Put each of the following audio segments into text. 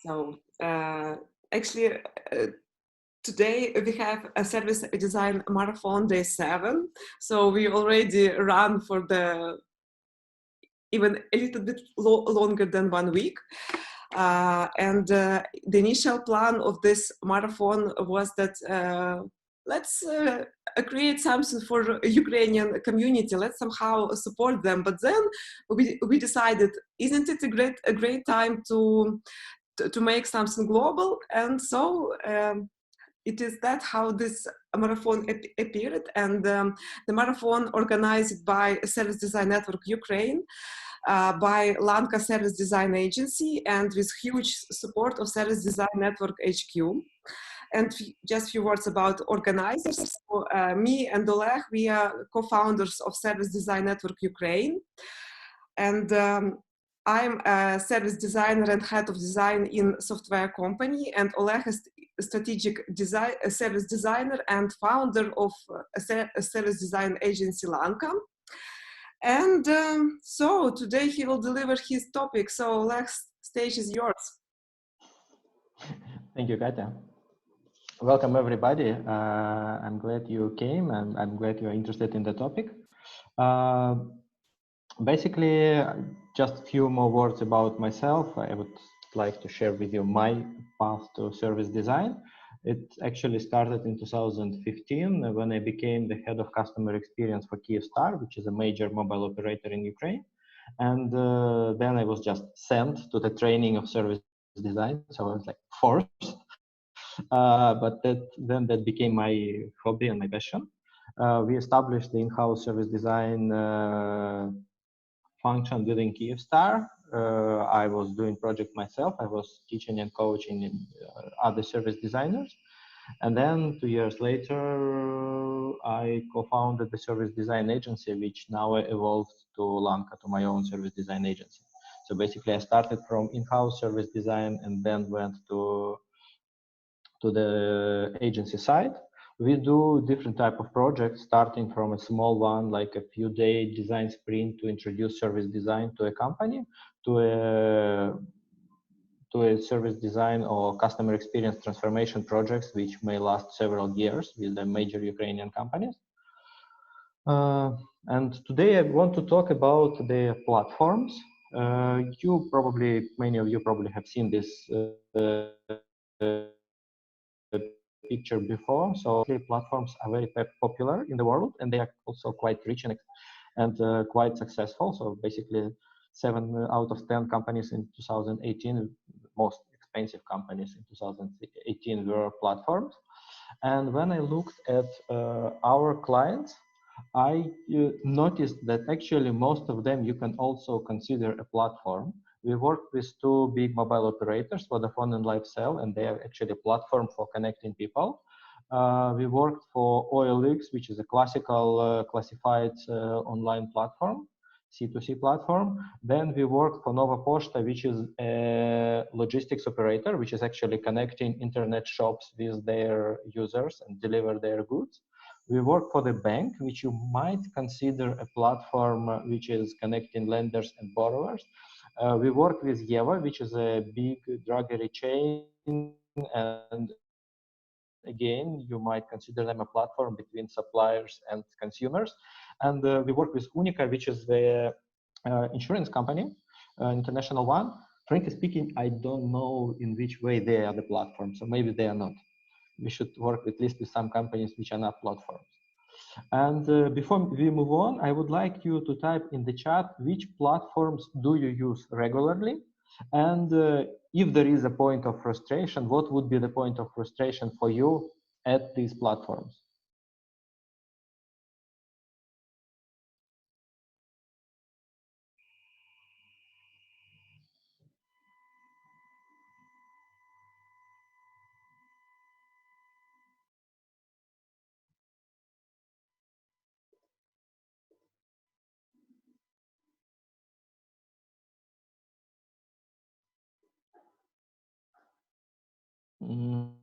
So actually, today we have a service design marathon day 7. So we already run for the even a little bit longer than 1 week. And the initial plan of this marathon was that let's create something for Ukrainian community. Let's somehow support them. But then we decided, isn't it a great time to make something global? And so it is that how this marathon appeared. And the marathon organized by Service Design Network Ukraine, by Lanka Service Design Agency, and with huge support of Service Design Network HQ. And just a few words about organizers. So, me and Oleg, we are co-founders of Service Design Network Ukraine. And I'm a service designer and head of design in software company, and Oleg is strategic design, a service designer and founder of a service design agency, Lanka. And so today he will deliver his topic. So Oleg, stage is yours. Thank you, Katya. Welcome, everybody. I'm glad you came, and I'm glad you're interested in the topic. Basically, just a few more words about myself. I would like to share with you my path to service design. It actually started in 2015 when I became the head of customer experience for Kyivstar, which is a major mobile operator in Ukraine. And then I was just sent to the training of service design. So I was like forced. But then that became my hobby and my passion. We established the in-house service design function within Kyivstar. I was doing project myself. I was teaching and coaching other service designers. And then 2 years later, I co-founded the service design agency, which now evolved to Lanka, to my own service design agency. So basically, I started from in-house service design and then went to the agency side. We do different type of projects, starting from a small one, like a few day design sprint to introduce service design to a company, to a service design or customer experience transformation projects, which may last several years with the major Ukrainian companies. And today I want to talk about the platforms. Many of you probably have seen this picture before. So platforms are very popular in the world, and they are also quite rich and quite successful. So basically 7 out of 10 companies in 2018, most expensive companies in 2018 were platforms. And when I looked at our clients, I noticed that actually most of them you can also consider a platform. We work with 2 big mobile operators, Vodafone and Lifecell, and they are actually a platform for connecting people. We worked for OLX, which is a classical classified online platform, C2C platform. Then we worked for Nova Poshta, which is a logistics operator, which is actually connecting internet shops with their users and deliver their goods. We work for the bank, which you might consider a platform which is connecting lenders and borrowers. We work with Yeva, which is a big druggery chain, and again, you might consider them a platform between suppliers and consumers. And we work with Unica, which is the insurance company, international one. Frankly speaking, I don't know in which way they are the platform, so maybe they are not. We should work at least with some companies which are not platforms. And before we move on, I would like you to type in the chat which platforms do you use regularly, and if there is a point of frustration, what would be the point of frustration for you at these platforms? Mm.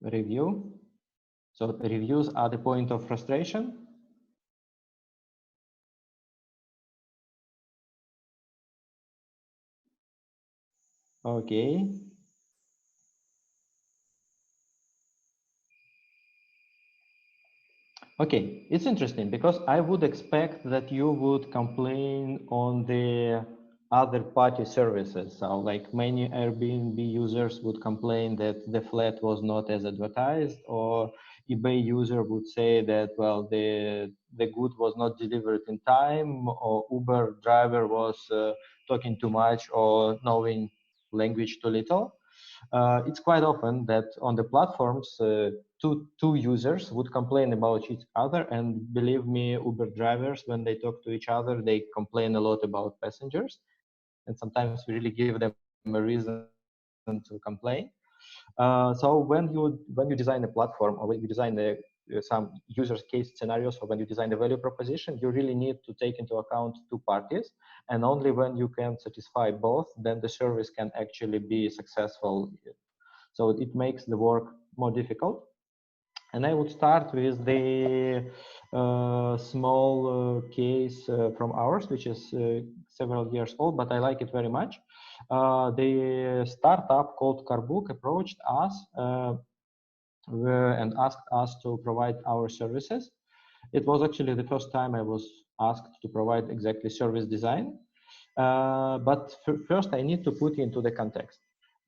Review. So reviews are the point of frustration. Okay. Okay, it's interesting because I would expect that you would complain on the other party services. So like many Airbnb users would complain that the flat was not as advertised, or eBay user would say that, well, the good was not delivered in time, or Uber driver was talking too much or knowing language too little. It's quite often that on the platforms, two users would complain about each other, and believe me, Uber drivers, when they talk to each other, they complain a lot about passengers, and sometimes we really give them a reason to complain. So when you design a platform, or when you design some users case scenarios, or when you design the value proposition, you really need to take into account two parties, and only when you can satisfy both, then the service can actually be successful. So it makes the work more difficult. And I would start with the small case from ours, which is several years old, but I like it very much. The startup called Carbook approached us and asked us to provide our services. It was actually the first time I was asked to provide exactly service design. But first, I need to put into the context.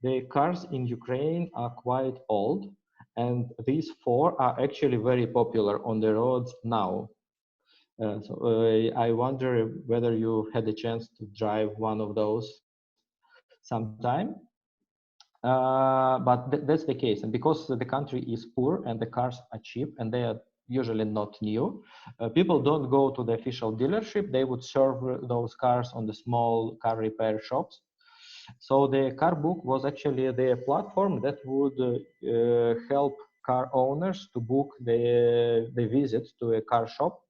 The cars in Ukraine are quite old, and these four are actually very popular on the roads now. I wonder whether you had a chance to drive one of those sometime. But that's the case. And because the country is poor and the cars are cheap and they are usually not new, people don't go to the official dealership. They would serve those cars on the small car repair shops. So the car book was actually the platform that would help car owners to book the visit to a car shop,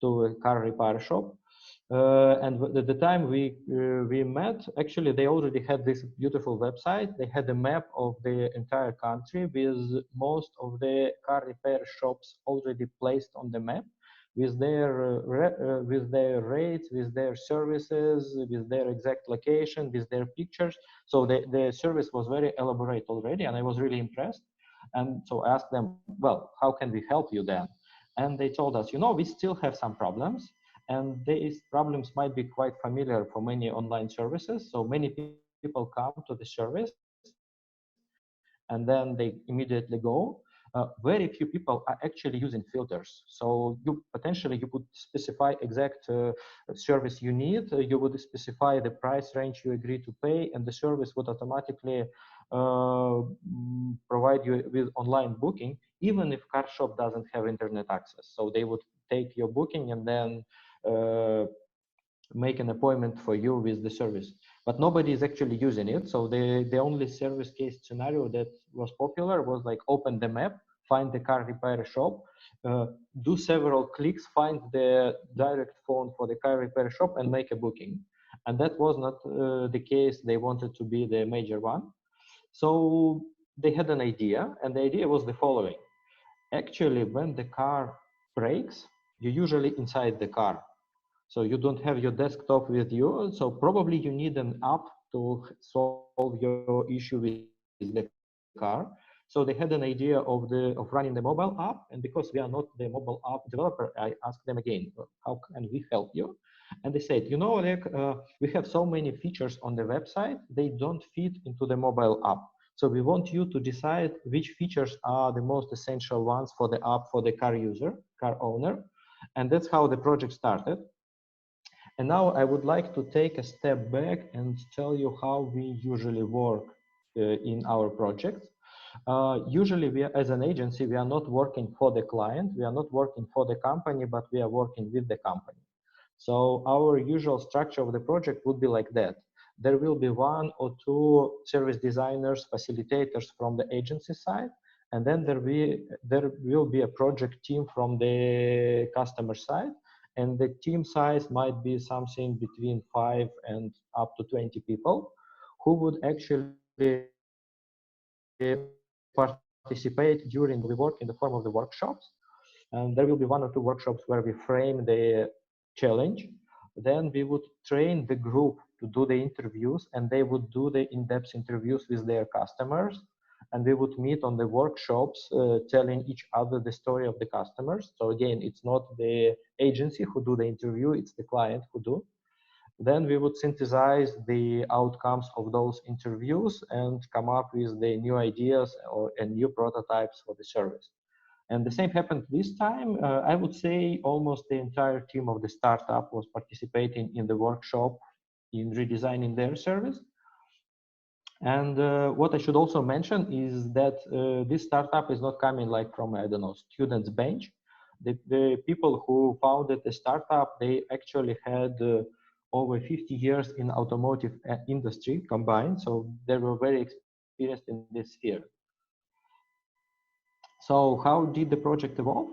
to a car repair shop. And at the time we met, actually they already had this beautiful website. They had a map of the entire country with most of the car repair shops already placed on the map, with their rates, with their services, with their exact location, with their pictures. So the service was very elaborate already, and I was really impressed. And so I asked them, well, how can we help you then? And they told us, we still have some problems, and these problems might be quite familiar for many online services. So many people come to the service and then they immediately go. Very few people are actually using filters. So you could specify exact service you need. You would specify the price range you agree to pay, and the service would automatically provide you with online booking, even if car shop doesn't have internet access. So they would take your booking and then uh, make an appointment for you with the service. But nobody is actually using it. So the only service case scenario that was popular was like open the map, find the car repair shop, do several clicks, find the direct phone for the car repair shop and make a booking. And that was not the case. They wanted to be the major one. So they had an idea, and the idea was the following. Actually, when the car breaks, you're usually inside the car. So you don't have your desktop with you. So probably you need an app to solve your issue with the car. So they had an idea of running the mobile app. And because we are not the mobile app developer, I asked them again, how can we help you? And they said, Oleg, we have so many features on the website, they don't fit into the mobile app. So we want you to decide which features are the most essential ones for the app for the car user, car owner. And that's how the project started. And now I would like to take a step back and tell you how we usually work in our projects. Usually, as an agency, we are not working for the client, we are not working for the company, but we are working with the company. So our usual structure of the project would be like that. There will be one or two service designers, facilitators from the agency side, and then there will be a project team from the customer side, and the team size might be something between 5 and up to 20 people who would actually participate during the workshop. We work in the form of the workshops, and there will be one or two workshops where we frame the challenge. Then we would train the group to to do the interviews, and they would do the in-depth interviews with their customers, and we would meet on the workshops, telling each other the story of the customers. So again, it's not the agency who do the interview, it's the client who do. Then we would synthesize the outcomes of those interviews and come up with the new ideas and new prototypes for the service. And the same happened this time. I would say almost the entire team of the startup was participating in the workshop in redesigning their service. And what I should also mention is that this startup is not coming like from, I don't know, students' bench. The people who founded the startup, they actually had over 50 years in automotive industry combined. So they were very experienced in this sphere. So how did the project evolve?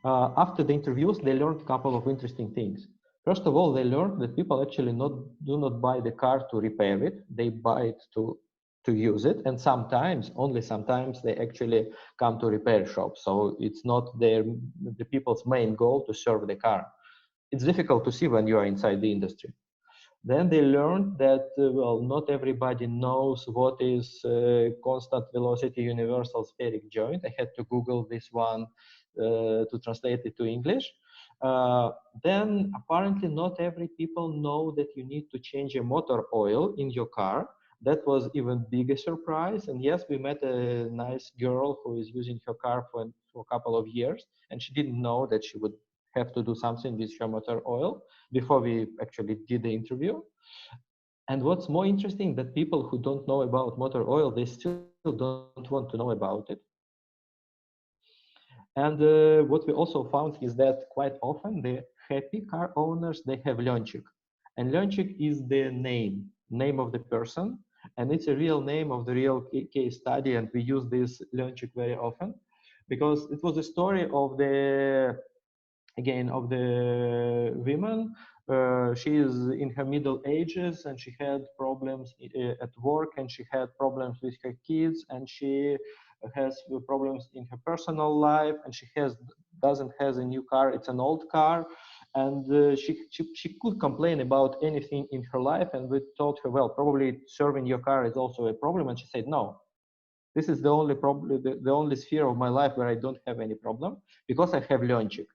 After the interviews, they learned a couple of interesting things. First of all, they learned that people actually do not buy the car to repair it. They buy it to use it. And sometimes, only sometimes, they actually come to repair shops. So it's not the people's main goal to serve the car. It's difficult to see when you are inside the industry. Then they learned that, well, not everybody knows what is constant velocity universal spheric joint. I had to Google this one to translate it to English. Then apparently not every people know that you need to change a motor oil in your car. That was even bigger surprise. And yes, we met a nice girl who is using her car for a couple of years, and she didn't know that she would have to do something with her motor oil before we actually did the interview. And what's more interesting, that people who don't know about motor oil, they still don't want to know about it. And what we also found is that quite often the happy car owners, they have Lyonchik. And Lyonchik is the name of the person. And it's a real name of the real case study. And we use this Lyonchik very often because it was a story of the women. She is in her middle ages and she had problems at work, and she had problems with her kids, and she has problems in her personal life, and she doesn't have a new car, it's an old car. And she could complain about anything in her life, and we told her, well, probably serving your car is also a problem. And she said, no, this is the only problem, the only sphere of my life where I don't have any problem, because I have Lyonchik.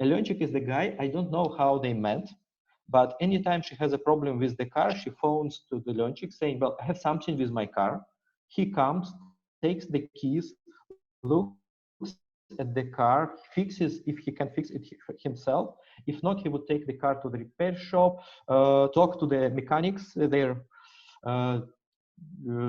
Lyonchik is the guy, I don't know how they met, but anytime she has a problem with the car, she phones to the Lyonchik saying, well, I have something with my car. He comes, takes the keys, looks at the car, fixes if he can fix it himself. If not, he would take the car to the repair shop, talk to the mechanics, their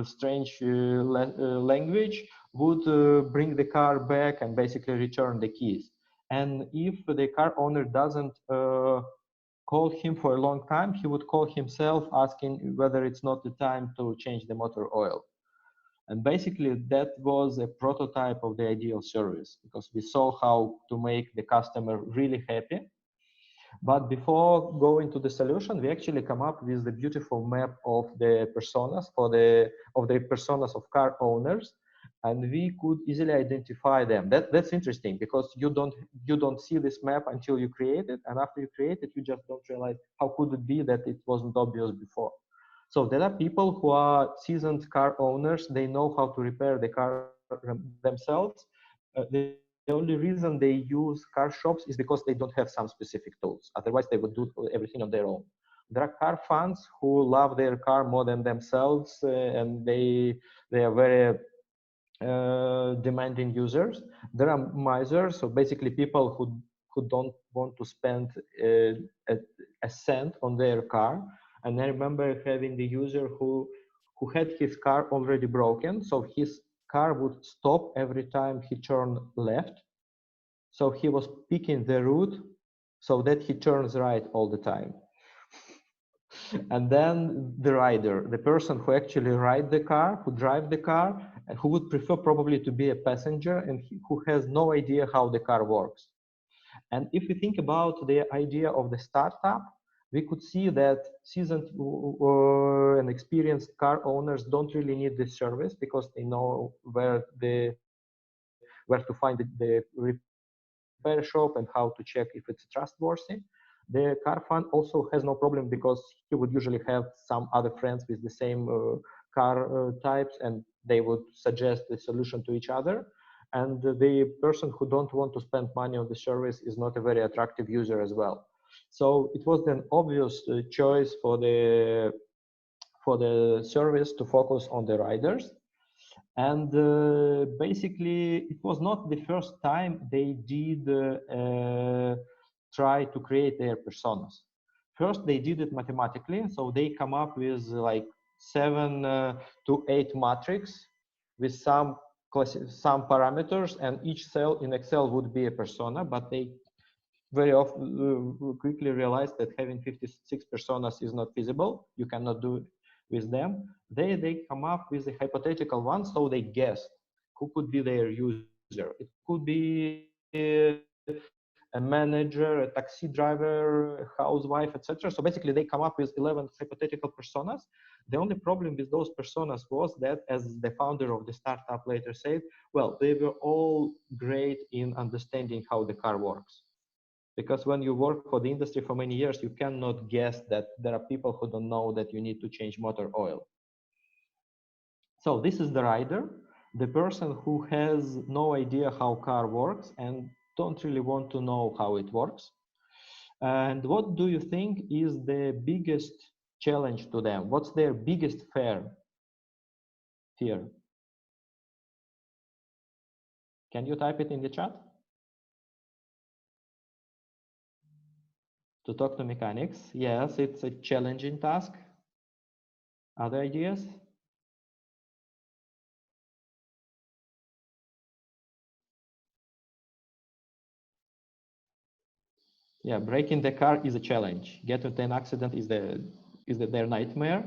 strange language, would bring the car back and basically return the keys. And if the car owner doesn't call him for a long time, he would call himself asking whether it's not the time to change the motor oil. And basically that was a prototype of the ideal service, because we saw how to make the customer really happy. But before going to the solution, we actually come up with the beautiful map of the personas personas of car owners, and we could easily identify them. That's interesting, because you don't see this map until you create it, and after you create it, you just don't realize how could it be that it wasn't obvious before. So there are people who are seasoned car owners. They know how to repair the car themselves. The only reason they use car shops is because they don't have some specific tools. Otherwise, they would do everything on their own. There are car fans who love their car more than themselves, and they are very demanding users. There are misers, so basically people who don't want to spend a cent on their car. And I remember having the user who had his car already broken, so his car would stop every time he turned left. So he was picking the route so that he turns right all the time. And then the rider, the person who actually ride the car, who drive the car, and who would prefer probably to be a passenger, and who has no idea how the car works. And if we think about the idea of the startup, we could see that seasoned and experienced car owners don't really need this service, because they know where to find the repair shop and how to check if it's trustworthy. The car fan also has no problem because he would usually have some other friends with the same car types, and they would suggest the solution to each other. And the person who don't want to spend money on the service is not a very attractive user as well. So it was an obvious choice for the service to focus on the riders. And basically, it was not the first time they did try to create their personas. First, they did it mathematically. So they come up with like 7 to 8 matrix with some parameters, and each cell in Excel would be a persona, but they very often quickly realized that having 56 personas is not feasible. You cannot do it with them. They come up with a hypothetical one, so they guessed who could be their user. It could be a manager, a taxi driver, a housewife, etc. So basically, they come up with 11 hypothetical personas. The only problem with those personas was that, as the founder of the startup later said, well, they were all great in understanding how the car works. Because when you work for the industry for many years, you cannot guess that there are people who don't know that you need to change motor oil. So this is the rider, the person who has no idea how car works and don't really want to know how it works. And what do you think is the biggest challenge to them? What's their biggest fear? Can you type it in the chat? To talk to mechanics. Yes, it's a challenging task. Other ideas? Yeah, breaking the car is a challenge. Get into an accident is their nightmare.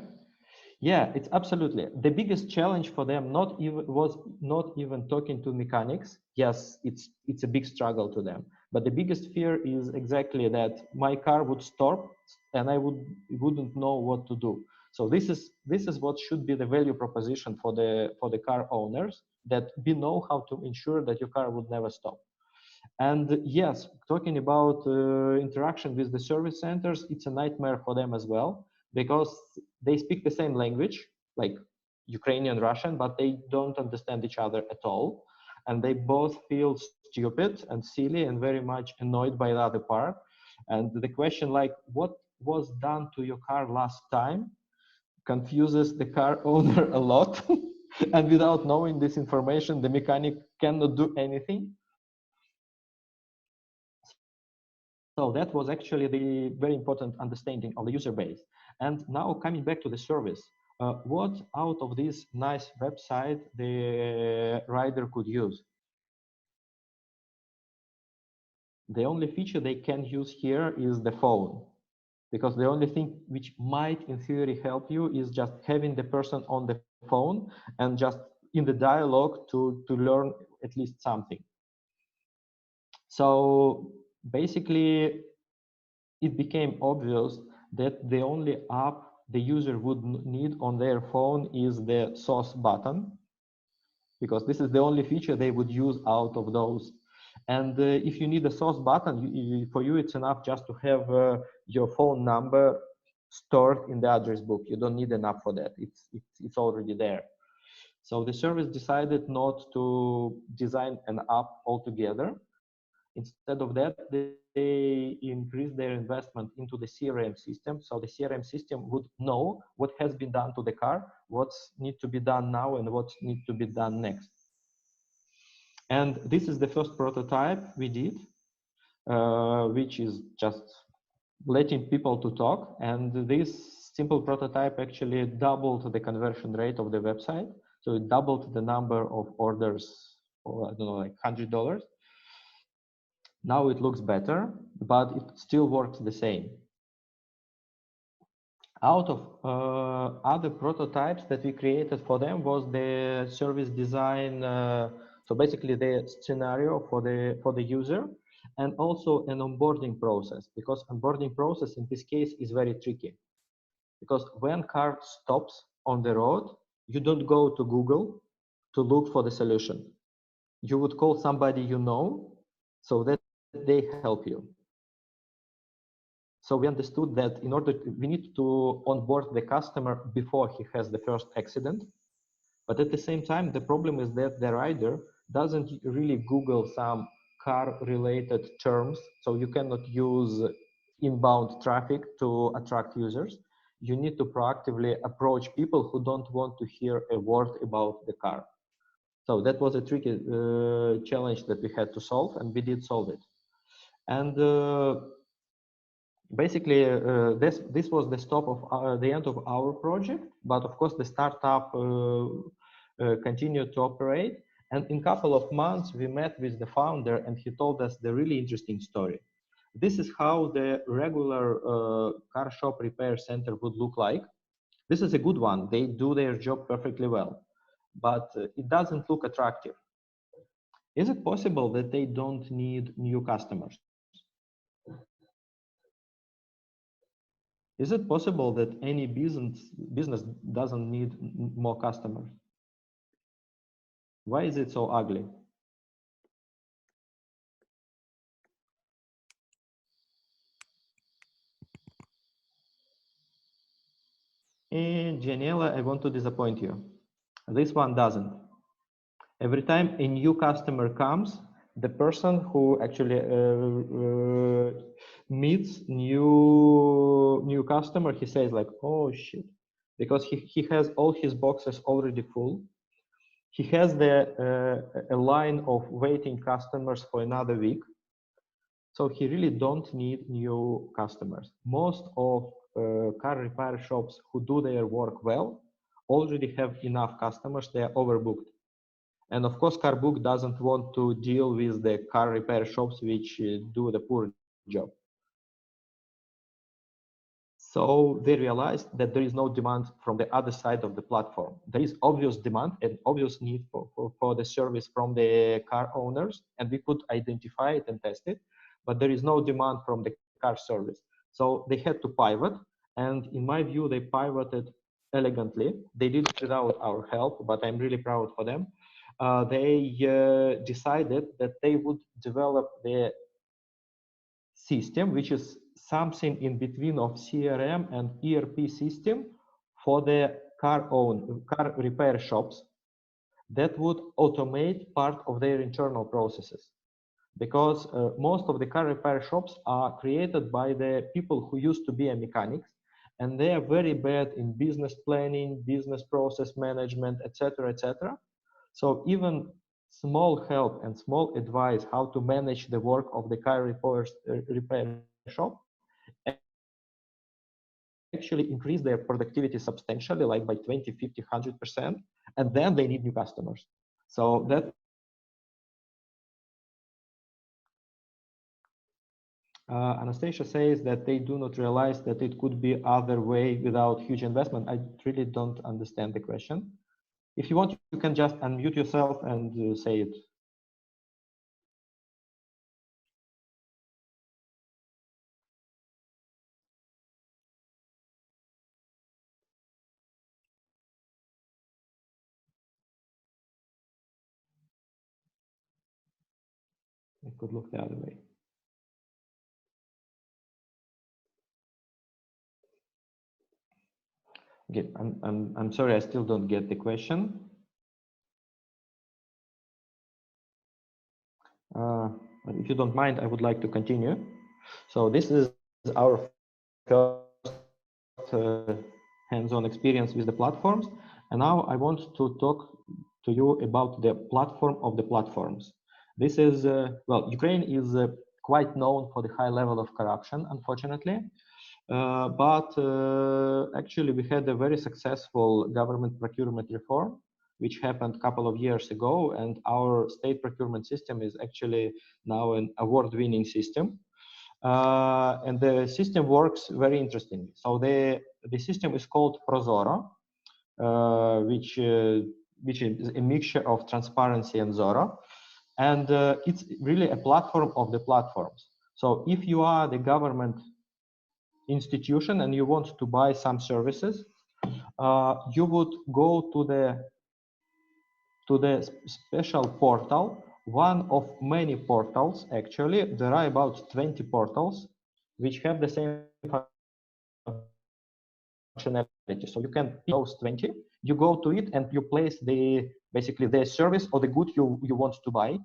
Yeah, it's absolutely the biggest challenge for them. Was not even talking to mechanics. Yes, it's a big struggle to them. But the biggest fear is exactly that my car would stop and I wouldn't know what to do. So this is what should be the value proposition for the car owners, that we know how to ensure that your car would never stop. And yes, talking about interaction with the service centers, it's a nightmare for them as well, because they speak the same language, like Ukrainian, Russian, but they don't understand each other at all. And they both feel stupid and silly and very much annoyed by the other part. And the question like, what was done to your car last time, confuses the car owner a lot. And without knowing this information, the mechanic cannot do anything. So that was actually the very important understanding of the user base. And now coming back to the service, what out of this nice website the rider could use? The only feature they can use here is the phone, because the only thing which might in theory help you is just having the person on the phone and just in the dialogue to learn at least something. So basically, it became obvious that the only app the user would need on their phone is the sauce button, because this is the only feature they would use out of those. And if you need a sauce button, for you, it's enough just to have your phone number stored in the address book. You don't need an app for that. It's already there. So the service decided not to design an app altogether. Instead of that, they increased their investment into the CRM system. So the CRM system would know what has been done to the car, what's need to be done now, and what needs to be done next. And this is the first prototype we did, which is just letting people to talk. And this simple prototype actually doubled the conversion rate of the website. So it doubled the number of orders, or I don't know, like $100. Now it looks better, but it still works the same. Out of other prototypes that we created for them was the service design. So basically the scenario for the user, and also an onboarding process, because onboarding process in this case is very tricky. Because when car stops on the road, you don't go to Google to look for the solution. You would call somebody you know so that they help you. So we understood that in order we need to onboard the customer before he has the first accident. But at the same time, the problem is that the rider doesn't really Google some car-related terms. So you cannot use inbound traffic to attract users. You need to proactively approach people who don't want to hear a word about the car. So that was a tricky challenge that we had to solve, and we did solve it. And basically, this was the stop of the end of our project. But of course, the startup continued to operate. And in a couple of months, we met with the founder, and he told us the really interesting story. This is how the regular car shop repair center would look like. This is a good one. They do their job perfectly well, but it doesn't look attractive. Is it possible that they don't need new customers? Is it possible that any business doesn't need more customers? Why is it so ugly? And Janela, I want to disappoint you. This one doesn't. Every time a new customer comes, the person who actually meets new customer, he says like, oh shit, because he has all his boxes already full. He has a line of waiting customers for another week. So he really don't need new customers. Most of car repair shops who do their work well already have enough customers. They are overbooked. And of course, Carbook doesn't want to deal with the car repair shops which do the poor job. So they realized that there is no demand from the other side of the platform. There is obvious demand and obvious need for the service from the car owners, and we could identify it and test it, but there is no demand from the car service. So they had to pivot, and in my view, they pivoted elegantly. They did it without our help, but I'm really proud for them. They decided that they would develop the system, which is something in between of CRM and ERP system for the car repair shops that would automate part of their internal processes. Because most of the car repair shops are created by the people who used to be a mechanics, and they are very bad in business planning, business process management, etc., etc. So even small help and small advice how to manage the work of the car repair shop actually increase their productivity substantially, like by 20, 50, 100%, and then they need new customers. So that Anastasia says that they do not realize that it could be other way without huge investment. I really don't understand the question. If you want, you can just unmute yourself and say it. It could look the other way. Okay, I'm sorry, I still don't get the question. If you don't mind, I would like to continue. So this is our first hands-on experience with the platforms. And now I want to talk to you about the platform of the platforms. This is, well, Ukraine is quite known for the high level of corruption, unfortunately. But actually, we had a very successful government procurement reform, which happened a couple of years ago. And our state procurement system is actually now an award-winning system. And the system works very interestingly. So the system is called Prozoro, which is a mixture of transparency and Zoro. And it's really a platform of the platforms. So if you are the government institution and you want to buy some services, you would go to the special portal, one of many portals. Actually, there are about 20 portals which have the same functionality. So you can pick those 20, you go to it and you place basically the service or the good you want to buy.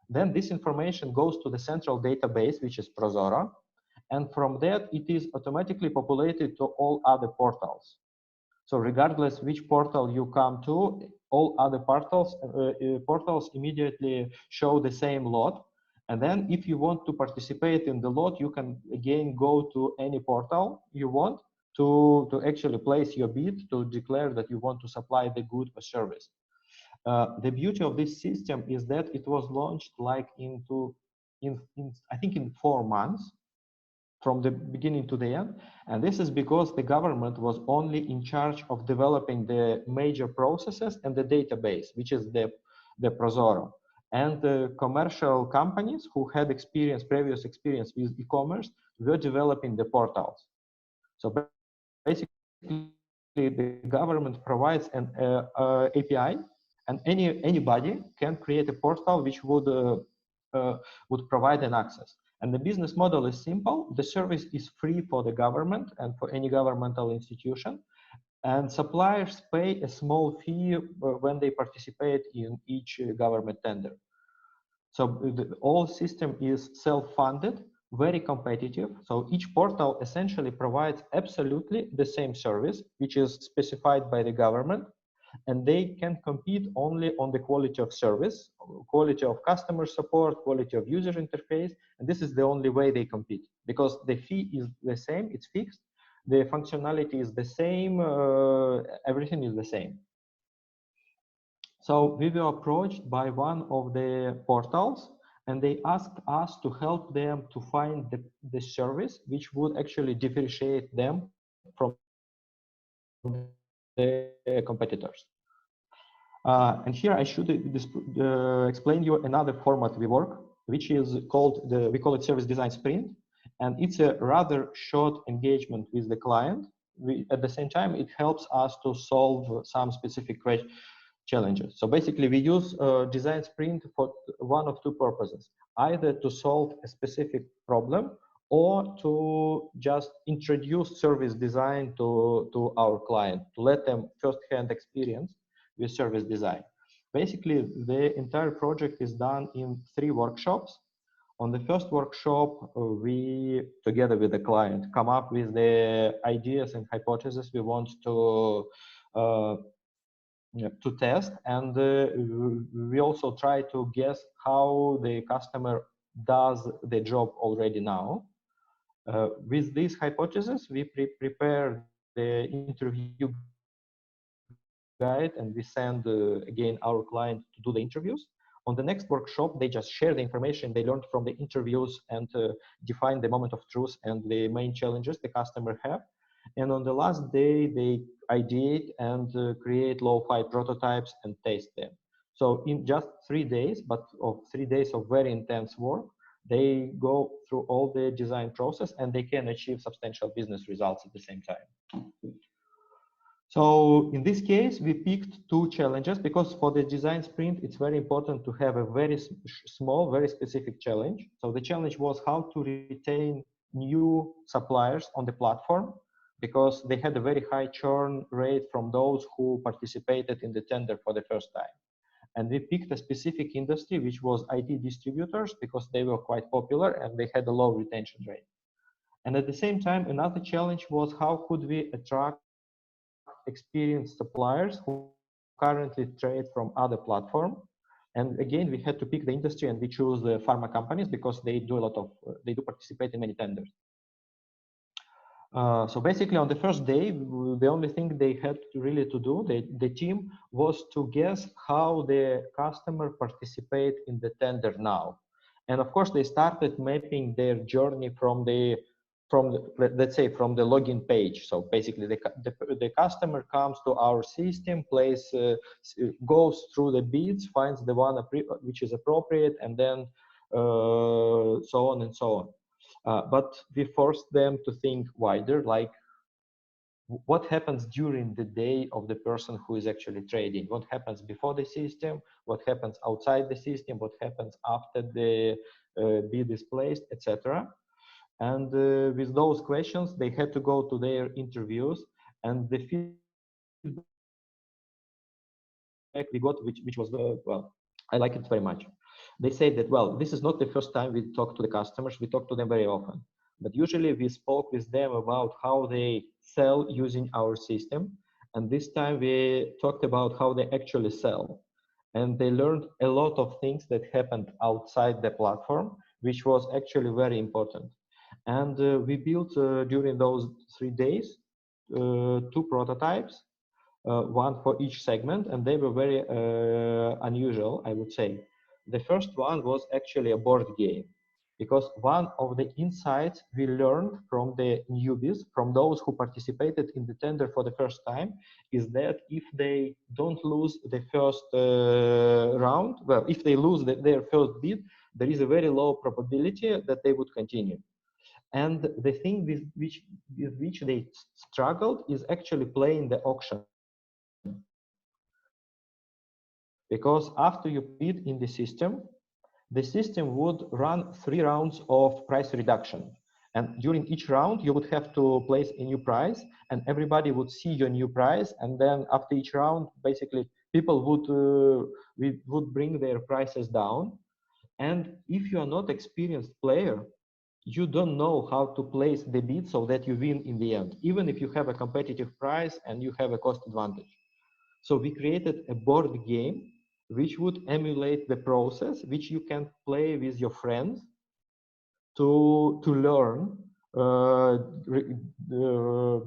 Then this information goes to the central database, which is Prozoro. And from that, it is automatically populated to all other portals. So regardless which portal you come to, all other portals immediately show the same lot. And then if you want to participate in the lot, you can again go to any portal you want to actually place your bid to declare that you want to supply the good or service. The beauty of this system is that it was launched like I think in 4 months from the beginning to the end. And this is because the government was only in charge of developing the major processes and the database, which is the Prozoro. And the commercial companies who had previous experience with e-commerce were developing the portals. So basically, the government provides an API, and anybody can create a portal which would provide an access. And the business model is simple. The service is free for the government and for any governmental institution. And suppliers pay a small fee when they participate in each government tender. So the whole system is self-funded, very competitive. So each portal essentially provides absolutely the same service, which is specified by the government. And they can compete only on the quality of service, quality of customer support, quality of user interface. And this is the only way they compete, because the fee is the same, it's fixed. The functionality is the same, everything is the same. So we were approached by one of the portals, and they asked us to help them to find the service which would actually differentiate them from the competitors. And here I should explain you another format we work, which is called we call it service design sprint. And it's a rather short engagement with the client. At the same time, it helps us to solve some specific challenges. So basically, we use design sprint for one of two purposes: either to solve a specific problem or to just introduce service design to our client, to let them first-hand experience with service design. Basically, the entire project is done in 3 workshops. On the first workshop, we, together with the client, come up with the ideas and hypotheses we want to test, and we also try to guess how the customer does the job already now. With these hypotheses, we prepare the interview guide, and we send again our client to do the interviews. On the next workshop, they just share the information they learned from the interviews and define the moment of truth and the main challenges the customer have. And on the last day, they ideate and create lo-fi prototypes and test them. So in just 3 days, but of 3 days of very intense work, they go through all the design process and they can achieve substantial business results at the same time. So in this case, we picked 2 challenges because for the design sprint, it's very important to have a very small, very specific challenge. So the challenge was how to retain new suppliers on the platform, because they had a very high churn rate from those who participated in the tender for the first time. And we picked a specific industry, which was IT distributors, because they were quite popular and they had a low retention rate. And at the same time, another challenge was how could we attract experienced suppliers who currently trade from other platforms. And again, we had to pick the industry, and we chose the pharma companies because they do they do participate in many tenders. So basically, on the first day, the only thing they had really to do, the team, was to guess how the customer participate in the tender now. And of course, they started mapping their journey from let's say, from the login page. So basically, the customer comes to our system, goes through the bids, finds the one which is appropriate, and then so on and so on. But we forced them to think wider, like what happens during the day of the person who is actually trading, what happens before the system, what happens outside the system, what happens after the bid is placed, etc. And with those questions, they had to go to their interviews, and the feedback we got, which was well, I like it very much. They said that, well, this is not the first time we talk to the customers, we talk to them very often, but usually we spoke with them about how they sell using our system, and this time we talked about how they actually sell, and they learned a lot of things that happened outside the platform, which was actually very important. And we built during those 3 days 2 prototypes, one for each segment, and they were very unusual, I would say. The first one was actually a board game, because one of the insights we learned from the newbies, from those who participated in the tender for the first time, is that if they don't lose the first round, well, if they lose their first bid, there is a very low probability that they would continue. And the thing with which they struggled is actually playing the auction. Because after you bid in the system would run 3 rounds of price reduction. And during each round, you would have to place a new price, and everybody would see your new price. And then after each round, basically, people would bring their prices down. And if you are not experienced player, you don't know how to place the bid so that you win in the end, even if you have a competitive price and you have a cost advantage. So we created a board game which would emulate the process, which you can play with your friends to learn.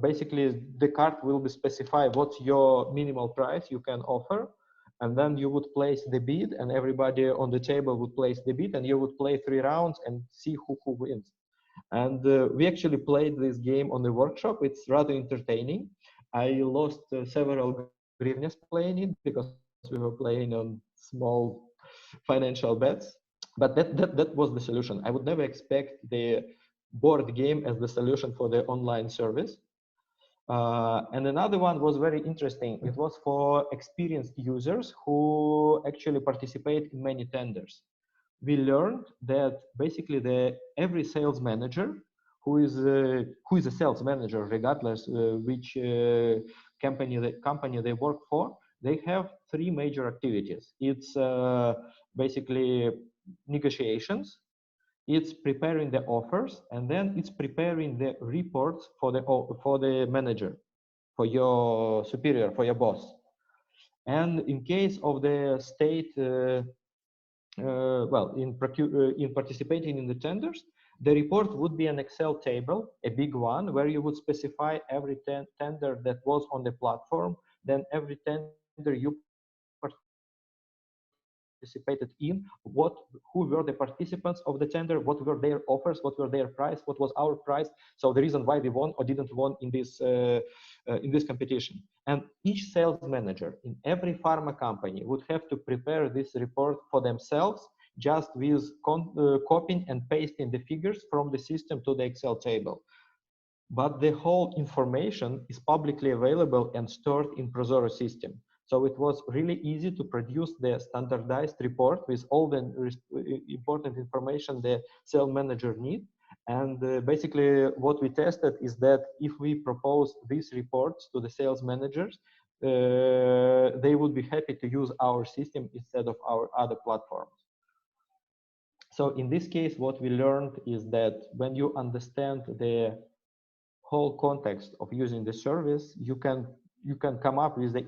Basically, the card will be specify what's your minimal price you can offer, and then you would place the bid, and everybody on the table would place the bid, and you would play 3 rounds and see who wins. And we actually played this game on the workshop. It's rather entertaining. I lost several hryvnias playing it because we were playing on small financial bets. But that was the solution. I would never expect the board game as the solution for the online service. And another one was very interesting. It was for experienced users who actually participate in many tenders. We learned that basically every sales manager who is a sales manager, regardless which company they work for, they have 3 major activities. It's basically negotiations, it's preparing the offers, and then it's preparing the reports for the manager, for your superior, for your boss. And in case of the state, in participating in the tenders, the report would be an Excel table, a big one, where you would specify every tender that was on the platform, then every tender you participated in, who were the participants of the tender, what were their offers, what were their price, what was our price, so the reason why we won or didn't won in this competition. And each sales manager in every pharma company would have to prepare this report for themselves, just with copying and pasting the figures from the system to the Excel table. But the whole information is publicly available and stored in Prozoro system. So it was really easy to produce the standardized report with all the important information the sales manager need. And basically what we tested is that if we propose these reports to the sales managers, they would be happy to use our system instead of our other platforms. So in this case, what we learned is that when you understand the whole context of using the service, you can come up with the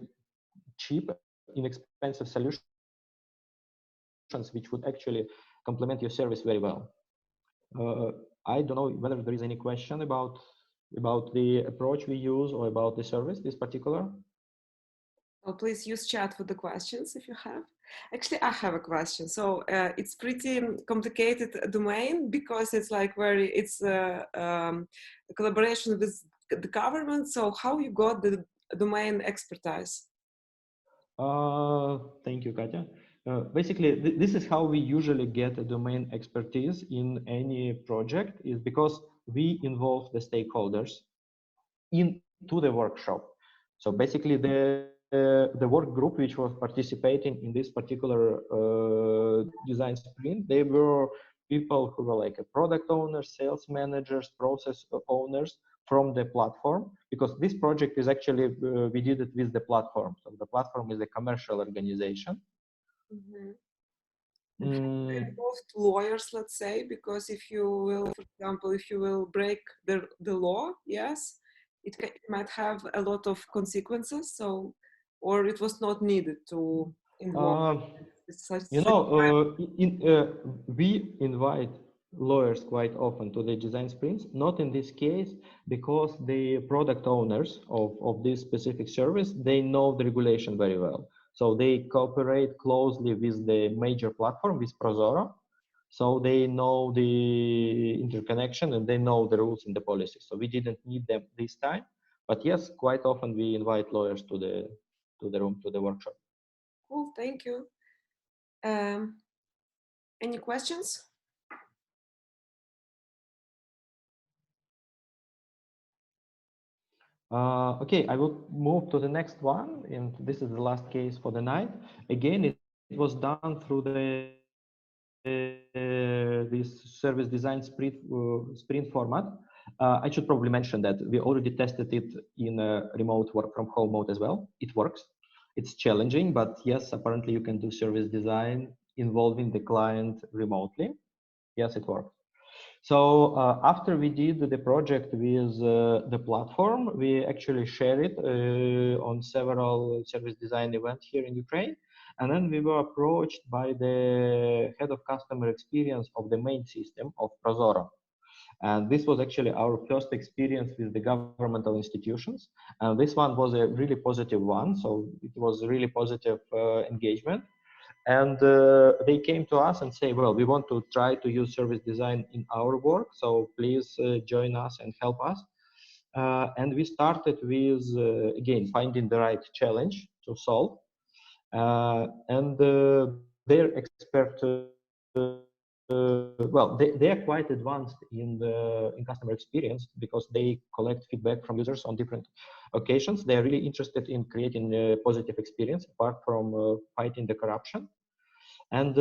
cheap, inexpensive solutions which would actually complement your service very well. I don't know whether there is any question about the approach we use or about the service, this particular. Oh, please use chat for the questions if you have. Actually, I have a question. So it's pretty complicated domain because it's like it's a collaboration with the government. So how you got the domain expertise? Thank you, Katya. Basically, this is how we usually get a domain expertise in any project, is because we involve the stakeholders into the workshop. So basically, the work group which was participating in this particular design sprint, they were people who were like a product owners, sales managers, process owners from the platform, because this project is actually, we did it with the platform. So the platform is a commercial organization. Mm-hmm. Mm. Involved lawyers, let's say, because if you will, for example, if you will break the law, yes, it might have a lot of consequences. So, or it was not needed to involve such. You know, we invite lawyers quite often to the design sprints, not in this case, because the product owners of this specific service, they know the regulation very well. So they cooperate closely with the major platform, with Prozoro. So they know the interconnection and they know the rules and the policies. So we didn't need them this time, but yes, quite often we invite lawyers to the room, to the workshop. Cool, thank you. Any questions? Okay, I will move to the next one, and this is the last case for the night. Again, it was done through this service design sprint format. I should probably mention that we already tested it in a remote work from home mode as well. It works. It's challenging, but yes, apparently you can do service design involving the client remotely. Yes, it works. So after we did the project with the platform, we actually share it on several service design events here in Ukraine. And then we were approached by the head of customer experience of the main system of Prozoro. And this was actually our first experience with the governmental institutions. And this one was a really positive one. So it was a really positive engagement. And they came to us and say, well, we want to try to use service design in our work, so please join us and help us. And we started with again finding the right challenge to solve, and their expert well, they are quite advanced in customer experience because they collect feedback from users on different occasions. They are really interested in creating a positive experience apart from fighting the corruption. And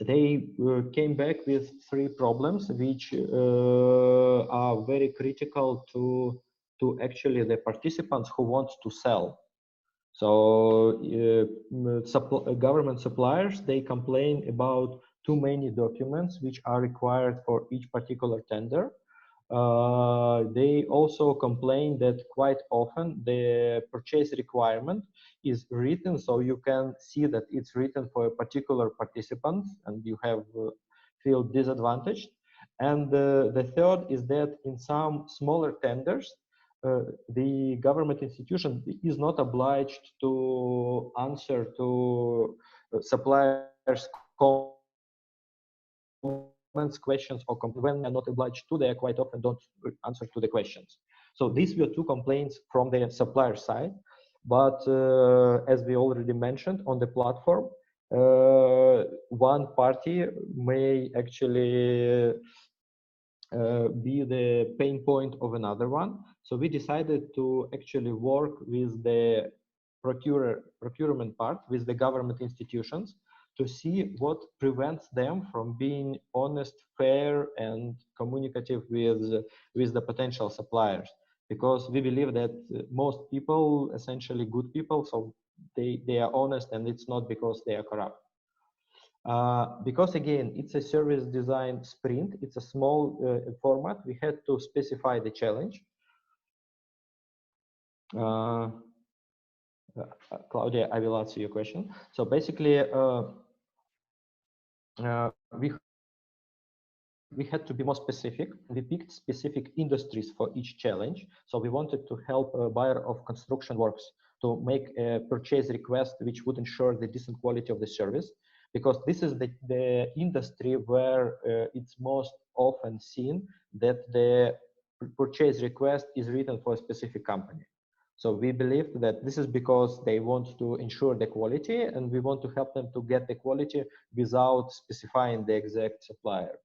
they came back with three problems which are very critical to actually the participants who want to sell. So government suppliers, they complain about too many documents which are required for each particular tender. They also complain that quite often the purchase requirement is written so you can see that it's written for a particular participant and you have feel disadvantaged. And the third is that in some smaller tenders, the government institution is not obliged to answer to suppliers' comments, questions, or when they are not obliged to, they quite often don't answer to the questions. So these were two complaints from the supplier side. But as we already mentioned on the platform, one party may actually be the pain point of another one. So we decided to actually work with the procurement part, with the government institutions, to see what prevents them from being honest, fair, and communicative with the potential suppliers. Because we believe that most people, essentially good people, so they are honest, and it's not because they are corrupt. Because again, it's a service design sprint, it's a small format, we had to specify the challenge. Claudia, I will answer your question. So basically, we had to be more specific. We picked specific industries for each challenge. So we wanted to help a buyer of construction works to make a purchase request which would ensure the decent quality of the service, because this is the industry where it's most often seen that the purchase request is written for a specific company. So we believe that this is because they want to ensure the quality, and we want to help them to get the quality without specifying the exact supplier.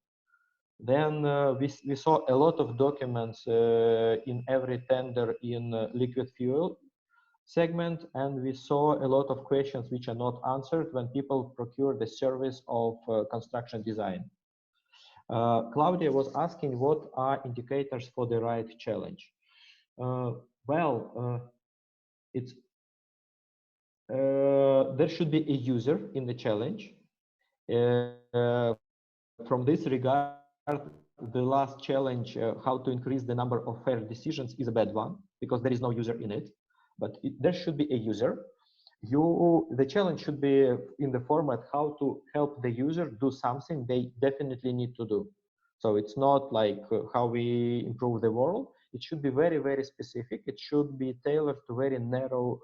Then we saw a lot of documents in every tender in liquid fuel segment, and we saw a lot of questions which are not answered when people procure the service of construction design. Claudia was asking what are indicators for the right challenge. It's there should be a user in the challenge. From this regard, the last challenge, how to increase the number of fair decisions, is a bad one because there is no user in it. But there should be a user. The challenge should be in the format how to help the user do something they definitely need to do. So it's not like how we improve the world. It should be very, very specific. It should be tailored to very narrow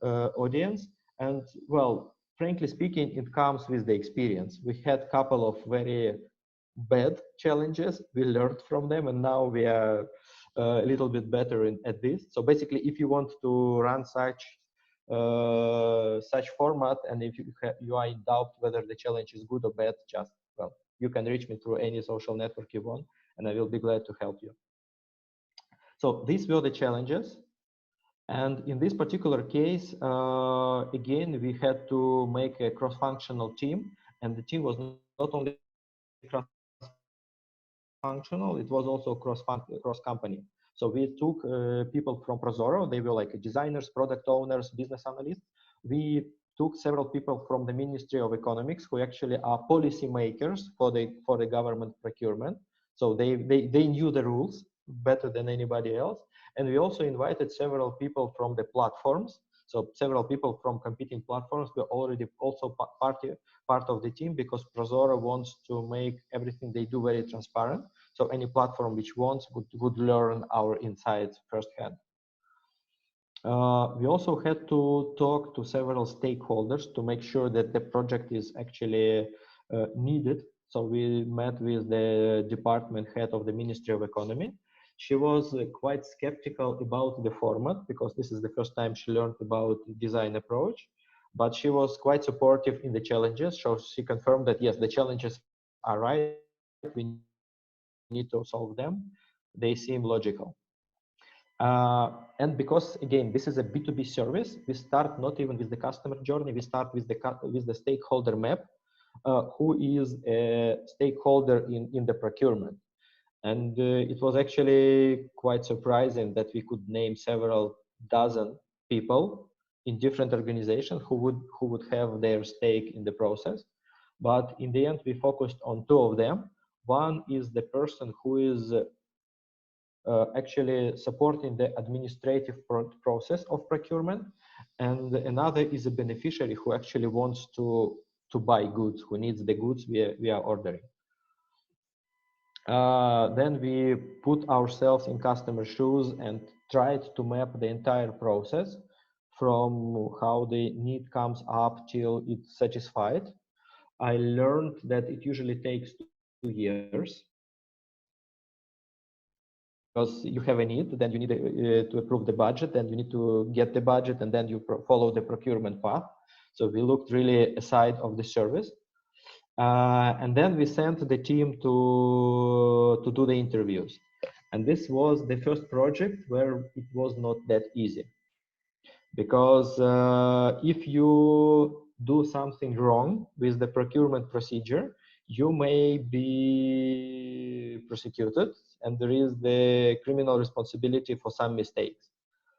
audience. And well, frankly speaking, it comes with the experience. We had a couple of very bad challenges. We learned from them, and now we are a little bit better at this. So basically, if you want to run such format, and if you are in doubt whether the challenge is good or bad, just, well, you can reach me through any social network you want, and I will be glad to help you. So these were the challenges. And in this particular case, again, we had to make a cross-functional team, and the team was not only cross-functional, it was also cross-company. So we took people from Prozoro. They were like designers, product owners, business analysts. We took several people from the Ministry of Economics who actually are policy makers for the government procurement. So they knew the rules better than anybody else. And we also invited several people from the platforms. So several people from competing platforms were already also part of the team, because Prozoro wants to make everything they do very transparent. So any platform which wants would learn our insights firsthand. We also had to talk to several stakeholders to make sure that the project is actually needed. So we met with the department head of the Ministry of Economy. She was quite skeptical about the format because this is the first time she learned about design approach, but she was quite supportive in the challenges. So she confirmed that yes, the challenges are right, we need to solve them. They seem logical. And because again, this is a B2B service, we start not even with the customer journey, we start with the stakeholder map, who is a stakeholder in the procurement. And it was actually quite surprising that we could name several dozen people in different organizations who would have their stake in the process. But in the end, we focused on two of them. One is the person who is actually supporting the administrative process of procurement, and another is a beneficiary who actually wants to buy goods, who needs the goods we are ordering. Then we put ourselves in customer shoes and tried to map the entire process from how the need comes up till it's satisfied. I learned that it usually takes 2 years, because you have a need, then you need to approve the budget, then you need to get the budget, and then you follow the procurement path. So we looked really aside of the service. And then we sent the team to do the interviews. And this was the first project where it was not that easy. Because if you do something wrong with the procurement procedure, you may be prosecuted, and there is the criminal responsibility for some mistakes.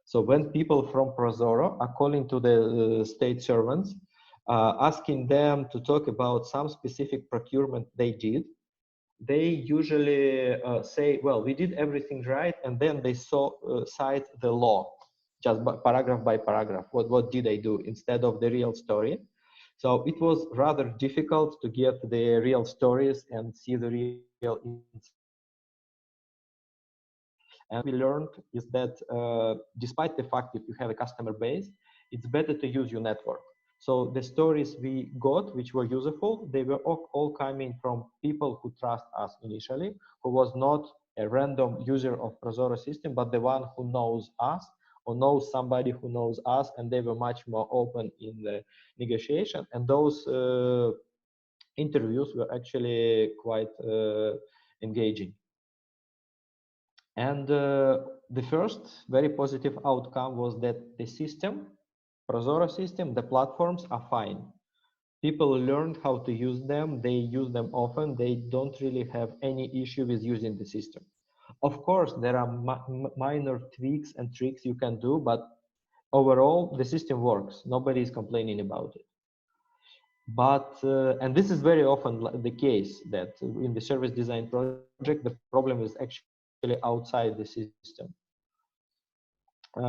So when people from Prozoro are calling to the state servants, asking them to talk about some specific procurement they did, they usually say, well, we did everything right, and then they cite the law, just by paragraph. What did I do, instead of the real story? So it was rather difficult to get the real stories and see the real and we learned is that despite the fact that you have a customer base, it's better to use your network. So the stories we got, which were useful, they were all coming from people who trust us initially, who was not a random user of Prozoro system, but the one who knows us or knows somebody who knows us, and they were much more open in the negotiation. And those interviews were actually quite engaging. And the first very positive outcome was that the system, Prozoro system, the platforms are fine. People learned how to use them. They use them often. They don't really have any issue with using the system. Of course, there are minor tweaks and tricks you can do, but overall, the system works. Nobody is complaining about it. But, and this is very often the case, that in the service design project, the problem is actually outside the system. We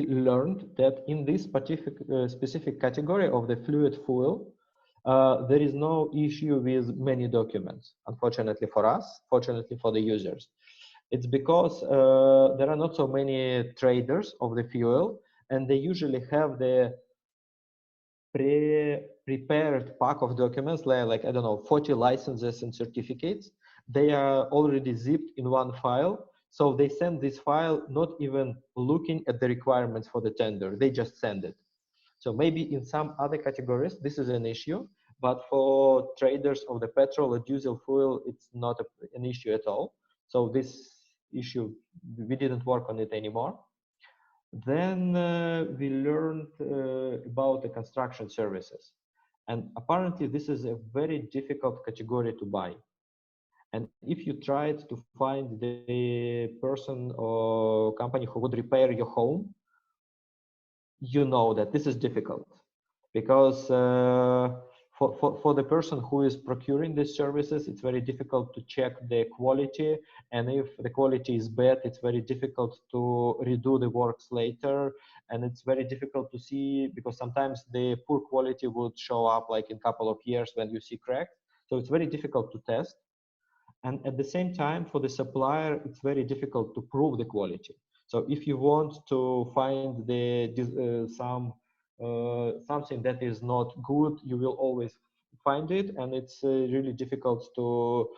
learned that in this specific category of the fluid fuel, there is no issue with many documents, unfortunately for us, fortunately for the users. It's because there are not so many traders of the fuel, and they usually have the prepared pack of documents, like I don't know, 40 licenses and certificates. They are already zipped in one file. So they send this file not even looking at the requirements for the tender. They just send it. So maybe in some other categories, this is an issue, but for traders of the petrol or diesel fuel, it's not an issue at all. So this issue, we didn't work on it anymore. Then we learned about the construction services. And apparently this is a very difficult category to buy. And if you tried to find the person or company who would repair your home, you know that this is difficult, because for the person who is procuring these services, it's very difficult to check the quality. And if the quality is bad, it's very difficult to redo the works later. And it's very difficult to see, because sometimes the poor quality would show up like in a couple of years when you see cracks. So it's very difficult to test. And at the same time, for the supplier, it's very difficult to prove the quality. So if you want to find something that is not good, you will always find it, and it's really difficult to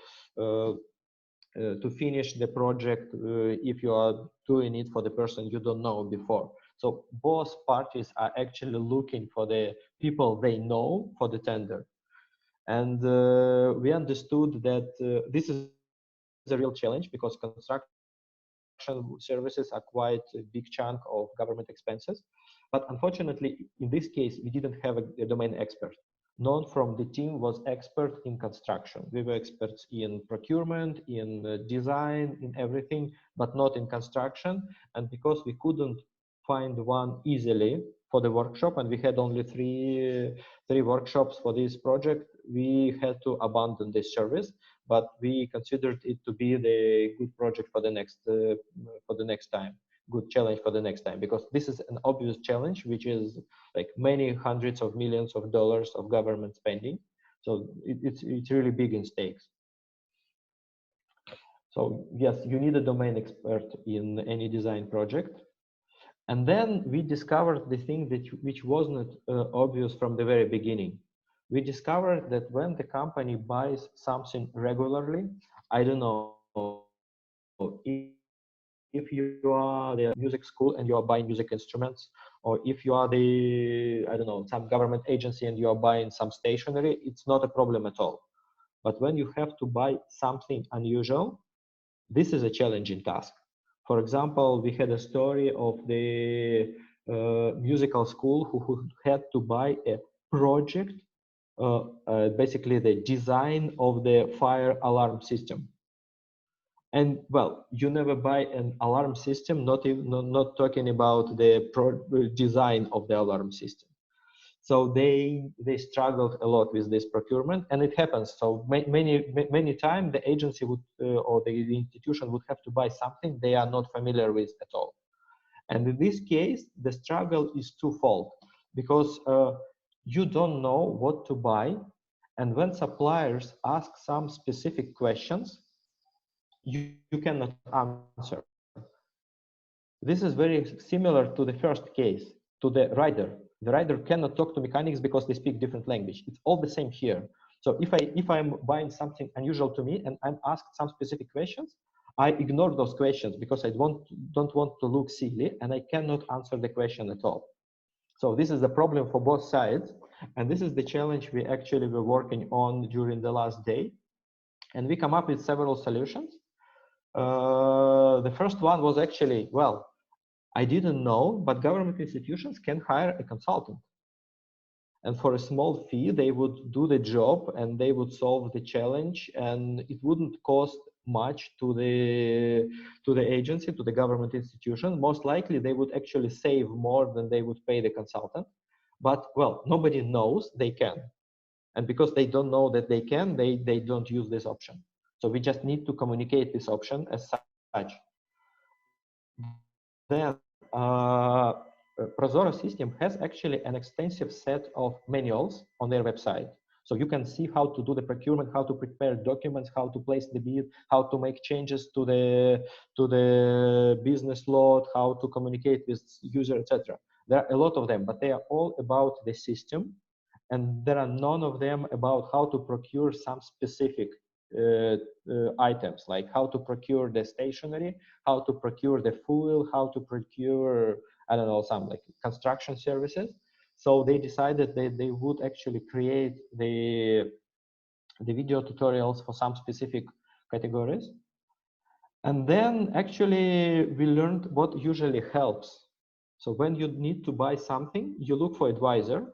finish the project if you are doing it for the person you don't know before. So both parties are actually looking for the people they know for the tender. And we understood that this is a real challenge, because construction services are quite a big chunk of government expenses. But unfortunately, in this case, we didn't have a domain expert. None from the team was expert in construction. We were experts in procurement, in design, in everything, but not in construction. And because we couldn't find one easily for the workshop, and we had only three workshops for this project, we had to abandon this service. But we considered it to be the good project for the next time, good challenge for the next time, because this is an obvious challenge, which is like many hundreds of millions of dollars of government spending. So it's really big in stakes. So yes, you need a domain expert in any design project. And then we discovered the thing which wasn't obvious from the very beginning. We discovered that when the company buys something regularly, I don't know, if you are the music school and you are buying music instruments, or if you are the, I don't know, some government agency and you are buying some stationery, it's not a problem at all. But when you have to buy something unusual, this is a challenging task. For example, we had a story of the musical school who had to buy a project, basically the design of the fire alarm system. And well, you never buy an alarm system, not talking about the design of the alarm system. So they struggled a lot with this procurement, and it happens. So many times the agency would or the institution would have to buy something they are not familiar with at all. And in this case, the struggle is twofold, because you don't know what to buy, and when suppliers ask some specific questions, you cannot answer. This is very similar to the first case, to the rider. The rider cannot talk to mechanics because they speak different language. It's all the same here. So if I'm buying something unusual to me and I'm asked some specific questions, I ignore those questions because I don't want to look silly, and I cannot answer the question at all. So this is the problem for both sides, and this is the challenge we actually were working on during the last day, and we come up with several solutions. The first one was actually, well, I didn't know, but government institutions can hire a consultant. And for a small fee, they would do the job and they would solve the challenge, and it wouldn't cost much to the agency, to the government institution. Most likely, they would actually save more than they would pay the consultant. But well, nobody knows they can, and because they don't know that they can, they don't use this option. So we just need to communicate this option as such. Then Prozoro system has actually an extensive set of manuals on their website. So you can see how to do the procurement, how to prepare documents, how to place the bid, how to make changes to the business load, how to communicate with user, etc. There are a lot of them, but they are all about the system, and there are none of them about how to procure some specific items, like how to procure the stationery, how to procure the fuel, how to procure, I don't know, some like construction services. So they decided that they would actually create the video tutorials for some specific categories. And then actually we learned what usually helps. So when you need to buy something, you look for advisor.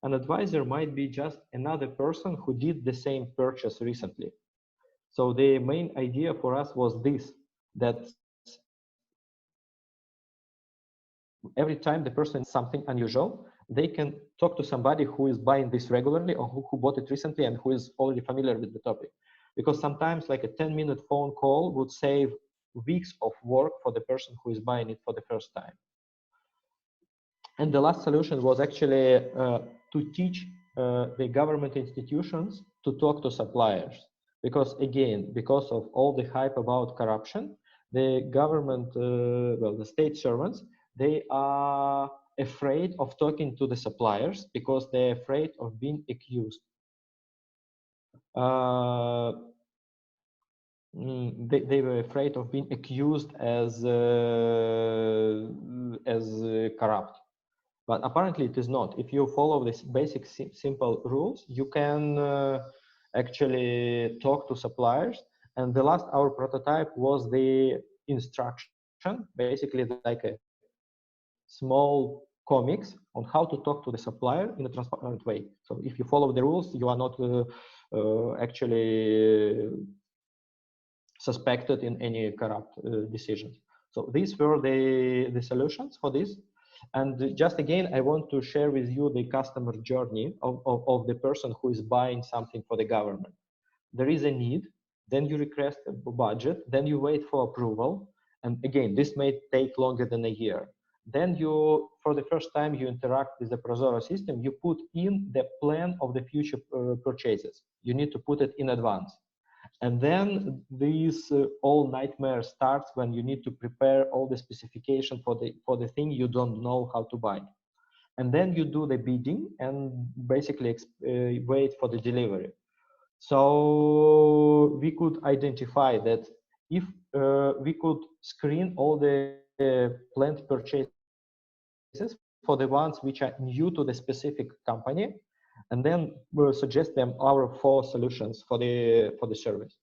An advisor might be just another person who did the same purchase recently. So the main idea for us was this, that every time the person needs something unusual, they can talk to somebody who is buying this regularly or who bought it recently and who is already familiar with the topic. Because sometimes like a 10-minute phone call would save weeks of work for the person who is buying it for the first time. And the last solution was actually to teach the government institutions to talk to suppliers. Because again, because of all the hype about corruption, the government, well, the state servants, they are afraid of talking to the suppliers because they're afraid of being accused. They were afraid of being accused as corrupt. But apparently it is not. If you follow these basic simple rules, you can actually talk to suppliers. And the last, our prototype was the instruction, basically like a small comics on how to talk to the supplier in a transparent way. So if you follow the rules, you are not actually suspected in any corrupt decisions. So these were the solutions for this. And just again, I want to share with you the customer journey of the person who is buying something for the government. There is a need, then you request a budget, then you wait for approval. And again, this may take longer than a year. Then you, for the first time, you interact with the Prozoro system, you put in the plan of the future purchases. You need to put it in advance. And then this all nightmare starts when you need to prepare all the specification for the thing you don't know how to buy. And then you do the bidding and basically wait for the delivery. So we could identify that if we could screen all the planned purchases for the ones which are new to the specific company, and then we'll suggest them our 4 solutions for the service.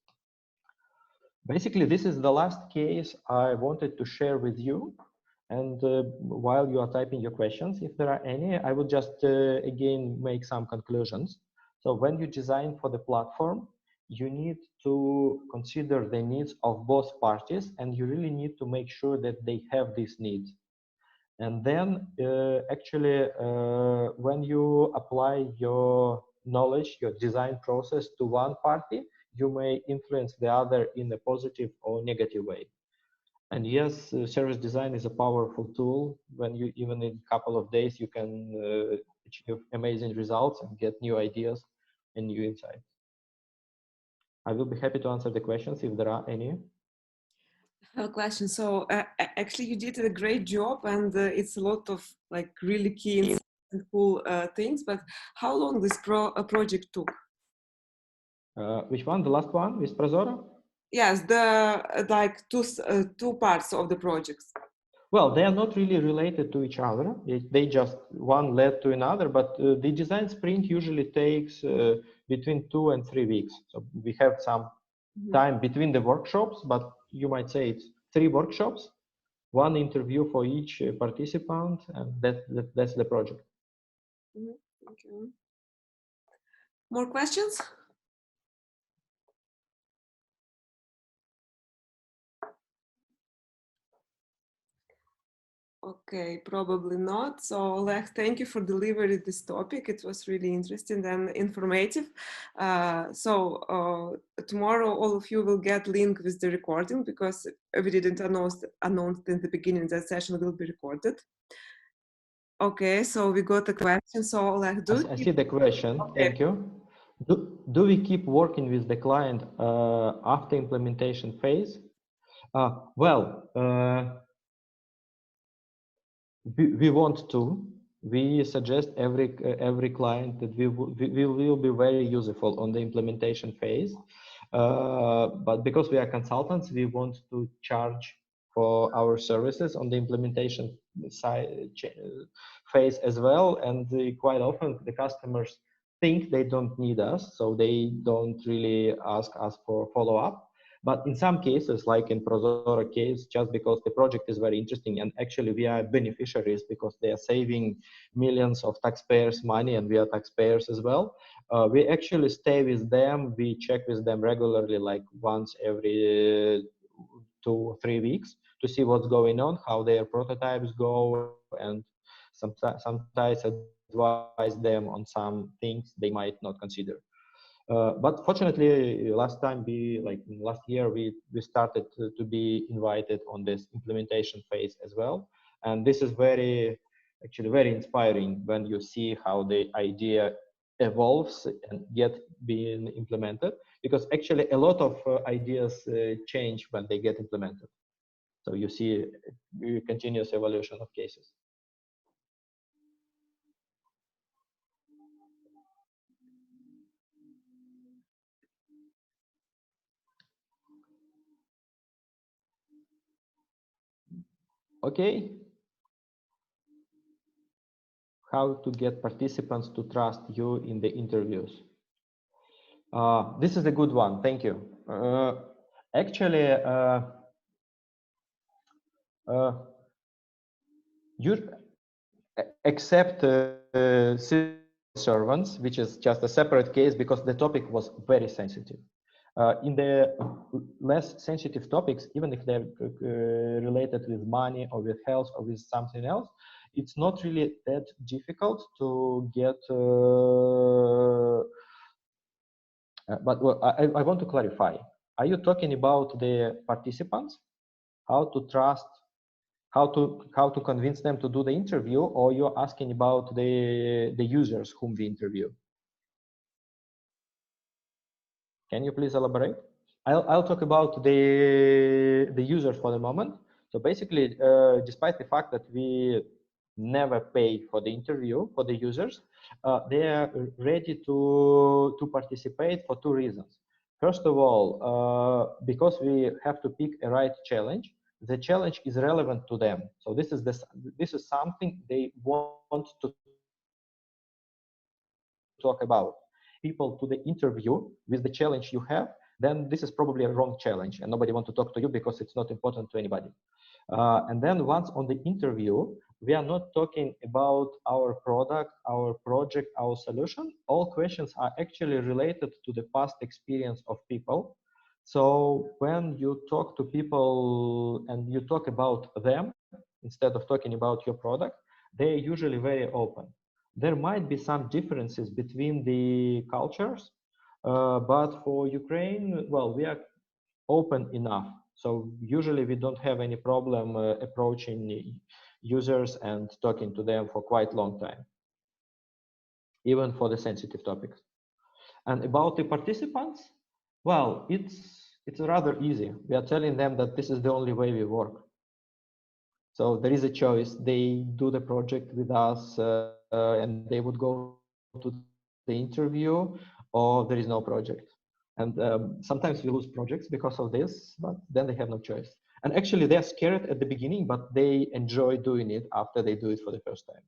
Basically, this is the last case I wanted to share with you. And while you are typing your questions, if there are any, I would just again make some conclusions. So when you design for the platform, you need to consider the needs of both parties, and you really need to make sure that they have these needs. And then actually, when you apply your knowledge, your design process to one party, you may influence the other in a positive or negative way. And yes, service design is a powerful tool. When you, even in a couple of days, you can achieve amazing results and get new ideas and new insights. I will be happy to answer the questions if there are any. I have a question. So actually you did a great job, and it's a lot of like really key and cool things, but how long this project took? Which one? The last one with Prozoro? Yes, the like two parts of the projects. Well, they are not really related to each other. They just one led to another, but the design sprint usually takes between 2 and 3 weeks. So we have some time between the workshops, but you might say it's 3 workshops, 1 interview for each participant, and that's the project. Thank you. More questions? Okay, probably not. So Oleg, thank you for delivering this topic. It was really interesting and informative. Tomorrow all of you will get link with the recording because we didn't announce in the beginning that session will be recorded. Okay, so we got a question. So Oleg, I see the question. Okay. Thank you. Do we keep working with the client after implementation phase? Well, we want to. We suggest every client that we will be very useful on the implementation phase. But because we are consultants, we want to charge for our services on the implementation side phase as well. And quite often the customers think they don't need us, so they don't really ask us for follow-up. But in some cases, like in Prozora case, just because the project is very interesting and actually we are beneficiaries because they are saving millions of taxpayers' money and we are taxpayers as well, we actually stay with them. We check with them regularly, like once every 2 or 3 weeks to see what's going on, how their prototypes go, and sometimes advise them on some things they might not consider. But fortunately, last year, we started to be invited on this implementation phase as well. And this is actually very inspiring when you see how the idea evolves and get being implemented, because actually a lot of ideas change when they get implemented. So you see a continuous evolution of cases. Okay. How to get participants to trust you in the interviews? This is a good one. Thank you. Actually, you accept civil servants, which is just a separate case because the topic was very sensitive. In the less sensitive topics, even if they're related with money or with health or with something else, it's not really that difficult to get. But well, I want to clarify. Are you talking about the participants? How to trust? How to convince them to do the interview, or you're asking about the users whom we interview? Can you please elaborate? I'll talk about the users for the moment. So basically, despite the fact that we never pay for the interview for the users, they are ready to participate for two reasons. First of all, because we have to pick a right challenge. The challenge is relevant to them. So this is something they want to talk about. People to the interview with the challenge you have, then this is probably a wrong challenge and nobody wants to talk to you because it's not important to anybody. And then once on the interview, we are not talking about our product, our project, our solution. All questions are actually related to the past experience of people. So when you talk to people and you talk about them, instead of talking about your product, they're usually very open. There might be some differences between the cultures, but for Ukraine, well, we are open enough. So usually we don't have any problem approaching users and talking to them for quite a long time, even for the sensitive topics. And about the participants, well, it's rather easy. We are telling them that this is the only way we work. So there is a choice. They do the project with us and they would go to the interview, or there is no project. And sometimes we lose projects because of this, but then they have no choice. And actually they're scared at the beginning, but they enjoy doing it after they do it for the first time.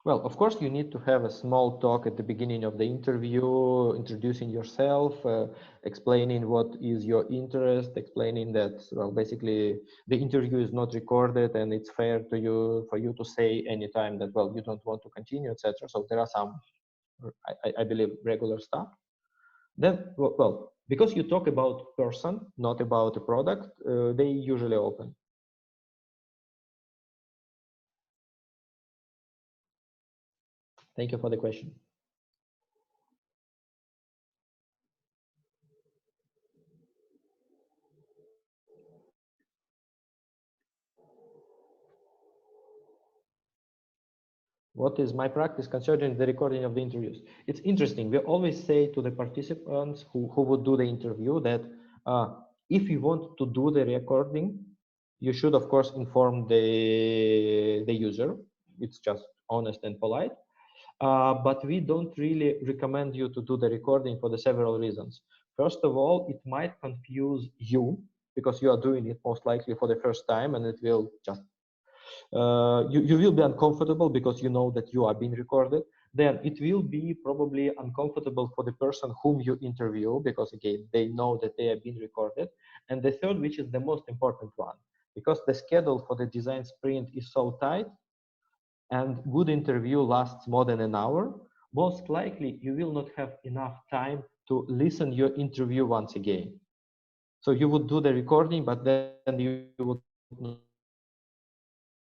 Well, of course, you need to have a small talk at the beginning of the interview, introducing yourself, explaining what is your interest, explaining that, well, basically the interview is not recorded and it's fair to you for you to say anytime that, well, you don't want to continue, etc. So there are some, I believe, regular stuff. Then, well, because you talk about person, not about a product, they usually open. Thank you for the question. What is my practice concerning the recording of the interviews? It's interesting. We always say to the participants who would do the interview that if you want to do the recording, you should, of course, inform the user. It's just honest and polite. But we don't really recommend you to do the recording for the several reasons. First of all, it might confuse you because you are doing it most likely for the first time, and it will just you will be uncomfortable because you know that you are being recorded. Then it will be probably uncomfortable for the person whom you interview because again they know that they are being recorded. And the third, which is the most important one, because the schedule for the design sprint is so tight and good interview lasts more than an hour, most likely you will not have enough time to listen your interview once again. So you would do the recording, but then you would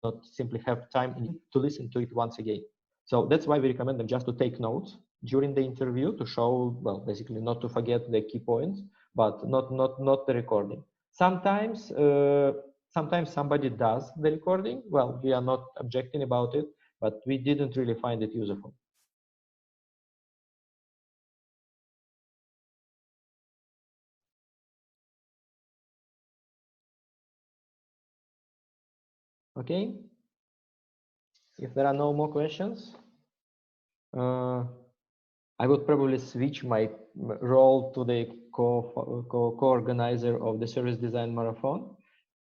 not simply have time to listen to it once again. So that's why we recommend them just to take notes during the interview to show, well, basically not to forget the key points, but not the recording. Sometimes sometimes somebody does the recording. Well, we are not objecting about it, but we didn't really find it useful. Okay. If there are no more questions, I would probably switch my role to the co-organizer of the Service Design Marathon.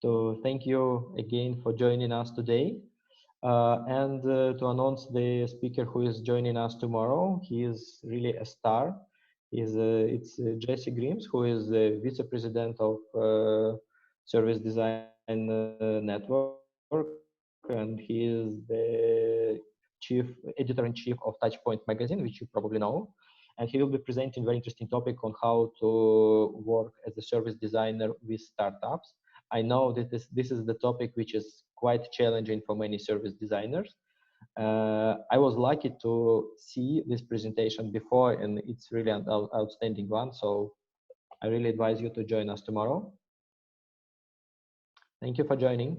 To thank you again for joining us today, and to announce the speaker who is joining us tomorrow. He is really a star. It's Jesse Grimes, who is the vice president of Service Design Network, and he is the chief editor-in-chief of Touchpoint magazine, which you probably know. And he will be presenting a very interesting topic on how to work as a service designer with startups. I know that this is the topic which is quite challenging for many service designers. I was lucky to see this presentation before, and it's really an outstanding one. So I really advise you to join us tomorrow. Thank you for joining.